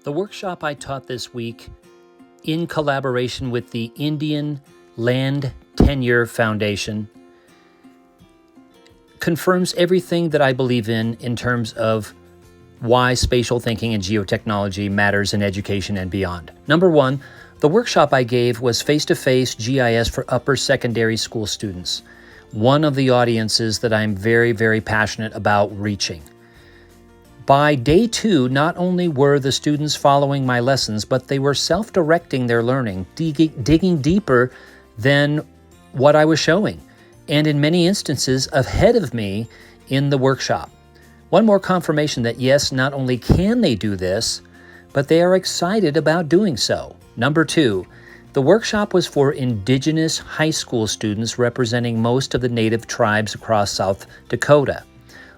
The workshop I taught this week, in collaboration with the Indian Land Tenure Foundation, confirms everything that I believe in terms of why spatial thinking and geotechnology matters in education and beyond. Number one, the workshop I gave was face-to-face GIS for upper secondary school students, one of the audiences that I'm very, very passionate about reaching. By day 2, not only were the students following my lessons, but they were self-directing their learning, digging deeper than what I was showing, and in many instances ahead of me in the workshop. One more confirmation that yes, not only can they do this, but they are excited about doing so. Number 2, the workshop was for Indigenous High School students representing most of the native tribes across South Dakota.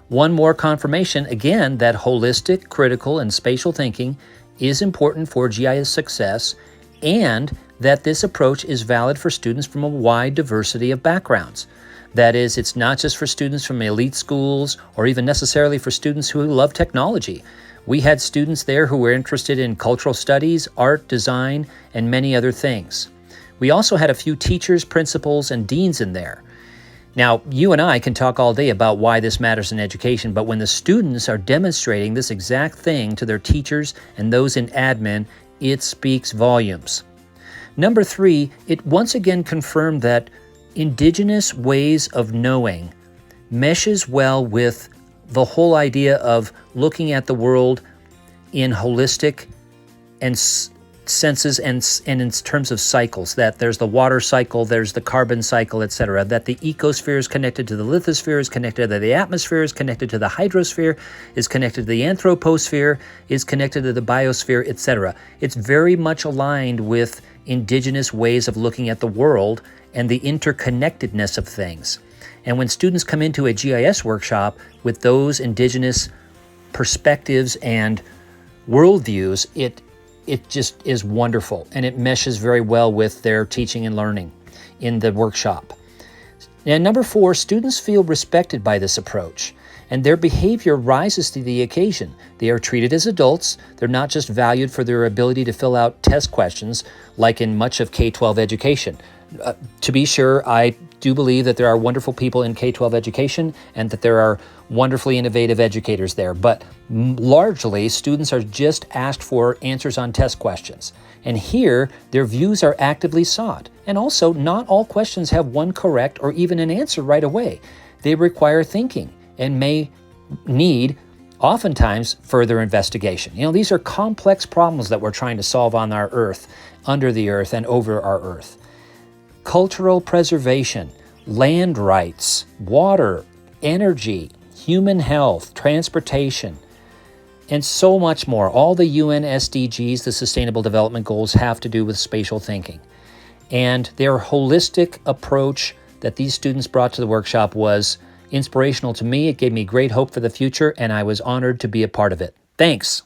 One more confirmation, again, that holistic, critical, and spatial thinking is important for GIS success, and that this approach is valid for students from a wide diversity of backgrounds. That is, it's not just for students from elite schools or even necessarily for students who love technology. We had students there who were interested in cultural studies, art, design, and many other things. We also had a few teachers, principals, and deans in there. Now, you and I can talk all day about why this matters in education, but when the students are demonstrating this exact thing to their teachers and those in admin, it speaks volumes. Number 3, it once again confirmed that Indigenous ways of knowing meshes well with the whole idea of looking at the world in holistic and senses and in terms of cycles, that there's the water cycle, there's the carbon cycle, etc., that the ecosphere is connected to the lithosphere, is connected to the atmosphere, is connected to the hydrosphere, is connected to the anthroposphere, is connected to the biosphere, etc. It's very much aligned with Indigenous ways of looking at the world and the interconnectedness of things. And when students come into a GIS workshop with those Indigenous perspectives and worldviews, it just is wonderful, and it meshes very well with their teaching and learning in the workshop. And number 4, students feel respected by this approach, and their behavior rises to the occasion. They are treated as adults. They're not just valued for their ability to fill out test questions like in much of K-12 education. To be sure, I do believe that there are wonderful people in K-12 education and that there are wonderfully innovative educators there, but largely students are just asked for answers on test questions. And here, their views are actively sought. And also, not all questions have one correct or even an answer right away. They require thinking and may need, oftentimes, further investigation. These are complex problems that we're trying to solve on our Earth, under the Earth, and over our Earth. Cultural preservation, land rights, water, energy, human health, transportation, and so much more. All the UN SDGs, the Sustainable Development Goals, have to do with spatial thinking. And their holistic approach that these students brought to the workshop was inspirational to me. It gave me great hope for the future, and I was honored to be a part of it. Thanks.